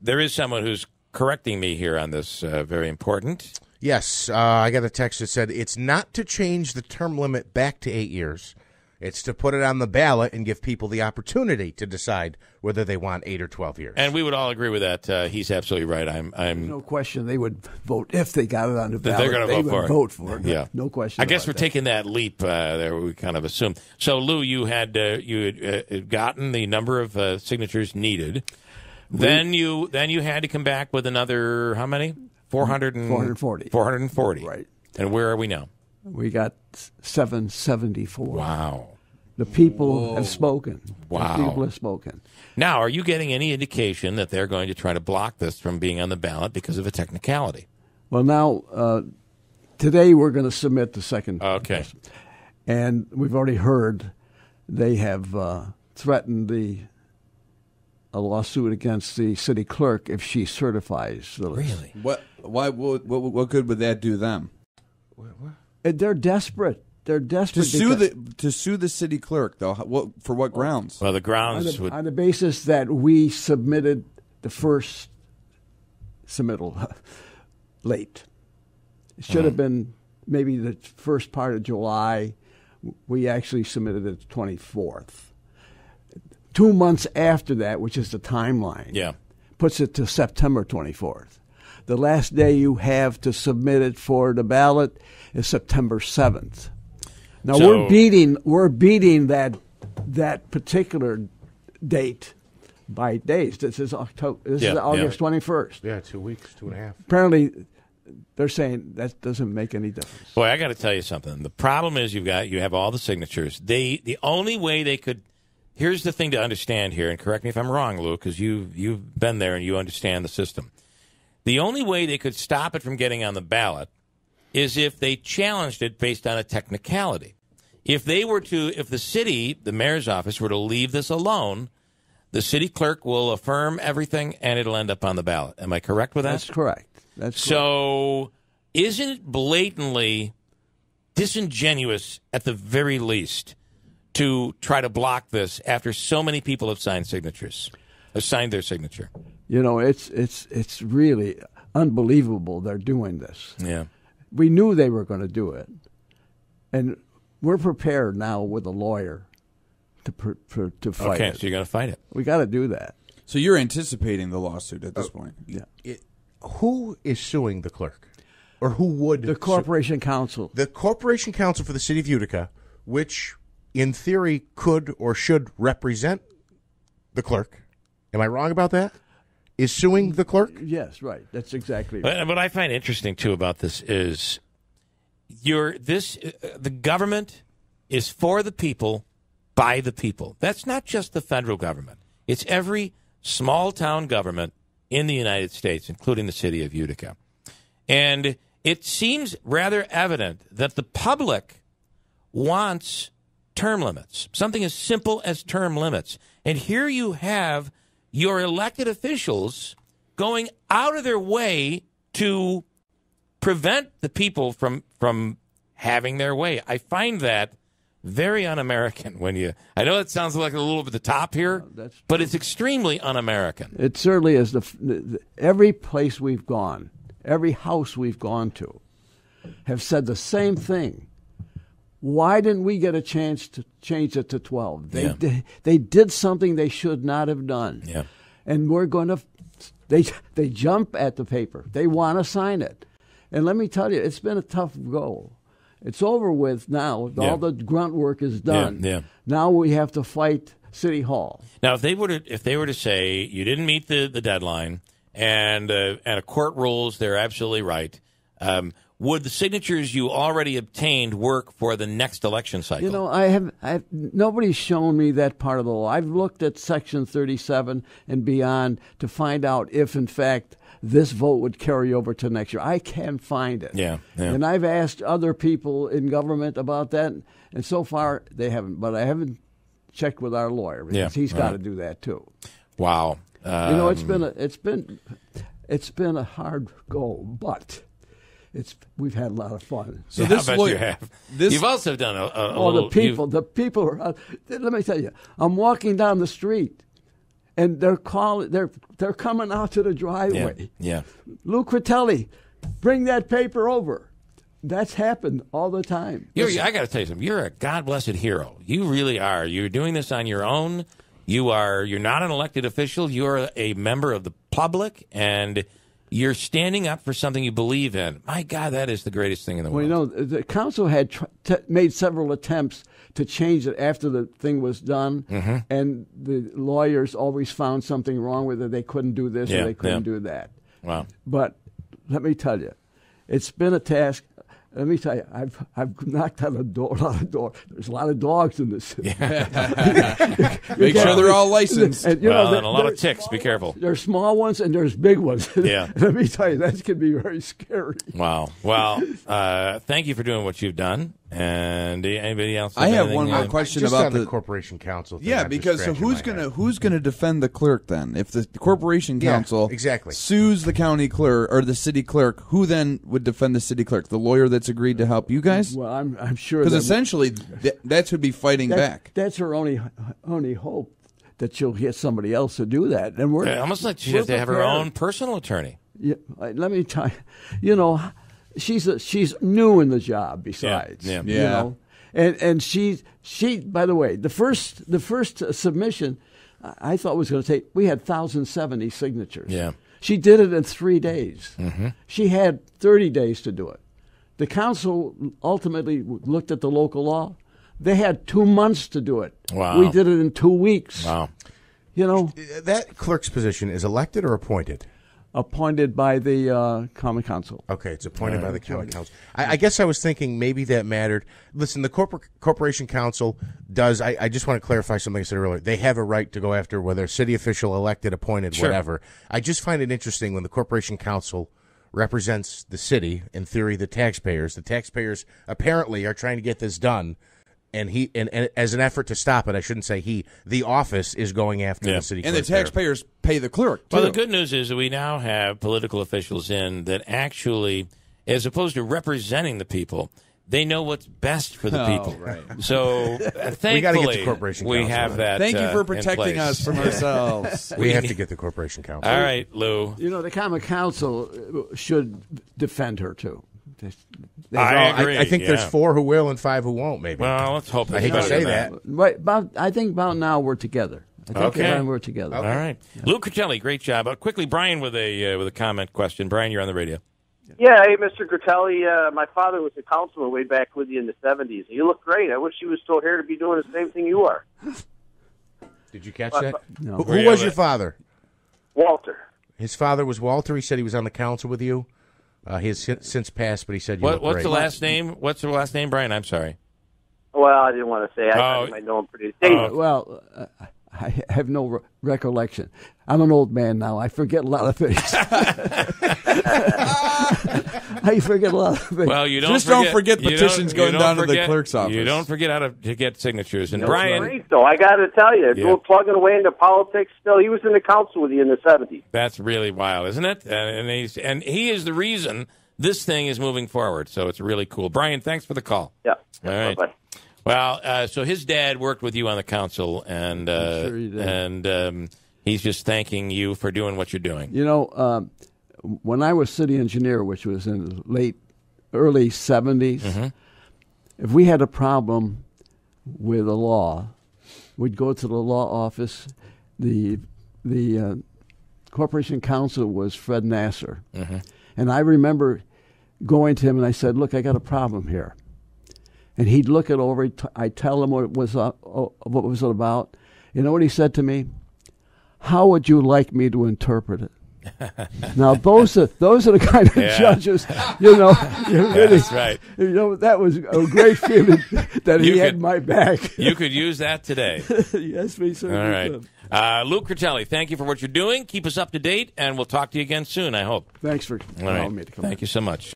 there is someone who's correcting me here on this. Very important. Yes, I got a text that said it's not to change the term limit back to 8 years. It's to put it on the ballot and give people the opportunity to decide whether they want 8 or 12 years. And we would all agree with that. He's absolutely right. I'm no question they would vote if they got it on the ballot. They're going to vote for it. Yeah, no question. I guess we're taking that leap there. We kind of assume. So, Lou, you had gotten the number of signatures needed. Then you had to come back with another how many? 440. 440. Right. And where are we now? We got 774. Wow. The people have spoken. Wow. The people have spoken. Now, are you getting any indication that they're going to try to block this from being on the ballot because of a technicality? Well, now, today we're going to submit the second. Okay. And we've already heard they have threatened a lawsuit against the city clerk if she certifies the list. Really? What good would that do them? They're desperate. They're desperate to sue the city clerk, though. For what grounds? Well, the grounds on the basis that we submitted the first submittal late. It should have been maybe the first part of July. We actually submitted it the 24th. 2 months after that, which is the timeline, puts it to September 24th. The last day you have to submit it for the ballot is September 7th. Now we're beating that particular date by days. This is October. This is August 21st. Yeah, 2 weeks, 2.5. Apparently, they're saying that doesn't make any difference. Boy, I got to tell you something. The problem is you have all the signatures. The only way they could. Here's the thing to understand here, and correct me if I'm wrong, Lou, because you've been there and you understand the system. The only way they could stop it from getting on the ballot is if they challenged it based on a technicality. If the city, the mayor's office, were to leave this alone, the city clerk will affirm everything and it'll end up on the ballot. Am I correct with that? That's correct. So isn't it blatantly disingenuous at the very least to try to block this after so many people have signed their signature? You know, it's really unbelievable they're doing this. Yeah. We knew they were going to do it. And we're prepared now with a lawyer to fight it. Okay, so you're going to fight it. We got to do that. So you're anticipating the lawsuit at this point? Yeah. Who is suing the clerk? Or who would? The Corporation Council. The Corporation Council for the City of Utica, which in theory could or should represent the clerk. Am I wrong about that? Is suing the clerk? Yes, right. That's exactly right. But what I find interesting, too, about this is the government is for the people, by the people. That's not just the federal government. It's every small-town government in the United States, including the city of Utica. And it seems rather evident that the public wants term limits, something as simple as term limits. And here you have your elected officials going out of their way to prevent the people from having their way. I find that very un-American. I know it sounds like a little bit the top here, but it's extremely un-American. It certainly is. Every place we've gone, every house we've gone to, have said the same thing. Why didn't we get a chance to change it to 12? They did something they should not have done. Yeah. And we're going to they jump at the paper. They want to sign it. And let me tell you, it's been a tough go. It's over with now. All the grunt work is done. Yeah. Now we have to fight City Hall. Now, if they were to say you didn't meet the deadline and a court rules they're absolutely right, would the signatures you already obtained work for the next election cycle? You know, nobody's shown me that part of the law. I've looked at Section 37 and beyond to find out if, in fact, this vote would carry over to next year. I can't find it. Yeah. And I've asked other people in government about that, and so far they haven't. But I haven't checked with our lawyer because he's got to do that too. Wow. You know, it's been a hard go, but we've had a lot of fun. So you have. You've also done a the people are. Let me tell you, I'm walking down the street, and they're coming out to the driveway. Yeah. Lou Critelli, bring that paper over. That's happened all the time. I got to tell you something. You're a God-blessed hero. You really are. You're doing this on your own. You're not an elected official. You're a member of the public, and you're standing up for something you believe in. My God, that is the greatest thing in the world. Well, the council had made several attempts to change it after the thing was done, and the lawyers always found something wrong with it. They couldn't do this or they couldn't do that. Wow. But let me tell you, it's been a task. Let me tell you, I've knocked on a lot of doors. There's a lot of dogs in this city. Make sure they're all licensed. And, and a lot of ticks. Be careful. There's small ones and there's big ones. Yeah. Let me tell you, that can be very scary. Wow. Well, thank you for doing what you've done. And anybody else? I have one more question just about on the corporation council thing. Yeah, because so who's gonna defend the clerk then? If the corporation council sues the county clerk or the city clerk, who then would defend the city clerk? The lawyer that's agreed to help you guys? Well, I'm sure because essentially that's who'd be fighting back. That's her only hope, that she'll get somebody else to do that. And we're almost like she has to have her own personal attorney. Yeah, let me tell you. She's new in the job. Besides, yeah. You know, and she. By the way, the first submission, I thought was going to take. We had 1,070 signatures. Yeah, she did it in 3 days. Mm-hmm. She had 30 days to do it. The council ultimately looked at the local law. They had 2 months to do it. Wow. We did it in 2 weeks. Wow. You know, that clerk's position is elected or appointed? Appointed by the common council. Okay, it's appointed by the common council. I guess I was thinking maybe that mattered. Listen, the corporation council does. I just want to clarify something I said earlier. They have a right to go after whether city official, elected, appointed, whatever. I just find it interesting when the corporation council represents the city, in theory, the taxpayers. The taxpayers apparently are trying to get this done. And as an effort to stop it, I shouldn't say he. The office is going after the city clerk. And the taxpayers pay the clerk, too. Well, the good news is that we now have political officials in that actually, as opposed to representing the people, they know what's best for the people. Right. So, thankfully, we got to get the corporation council. We have that. Thank you for protecting us from ourselves. We have to get the corporation council. All right, Lou. You know, the common council should defend her, too. I agree. I think there's 4 who will and 5 who won't. Maybe. Well, let's hope. I hate to say that. Right, I think about now we're together. We're together. Okay. All right, Lou Critelli, great job. Quickly, Brian with a comment question. Brian, you're on the radio. Yeah, hey, Mr. Critelli. My father was a councilman way back with you in the 70s. You look great. I wish he was still here to be doing the same thing you are. Did you catch that? No. Who was your father? Walter. His father was Walter. He said he was on the council with you. He has since passed, but he said you look What's great. the last name? What's the last name, Brian? I'm sorry. Well, I didn't want to say. I thought you might know him pretty. Well, I have no recollection. I'm an old man now. I forget a lot of things. I forget a lot of things. Well, you don't forget petitions going down to the clerk's office. You don't forget how to get signatures. And That's Brian, great, though. I got to tell you, going plugging away into politics. Still, he was in the council with you in the 70s. That's really wild, isn't it? And he is the reason this thing is moving forward. So it's really cool. Brian, thanks for the call. Yeah. All right. Bye-bye. Well, so his dad worked with you on the council, and sure he did. and he's just thanking you for doing what you're doing. You know, when I was city engineer, which was in the early 70s, if we had a problem with a law, we'd go to the law office. The corporation counsel was Fred Nasser. And I remember going to him and I said, look, I got a problem here. And he'd look it over. I'd tell him what it was about. You know what he said to me? How would you like me to interpret it? Now those are the kind of judges, you know. Really, that's right. You know, that was a great feeling that he had my back. You could use that today. Yes, we certainly All right. Lou Critelli, thank you for what you're doing. Keep us up to date, and we'll talk to you again soon, I hope. Thanks for allowing me to come. Thank you so much.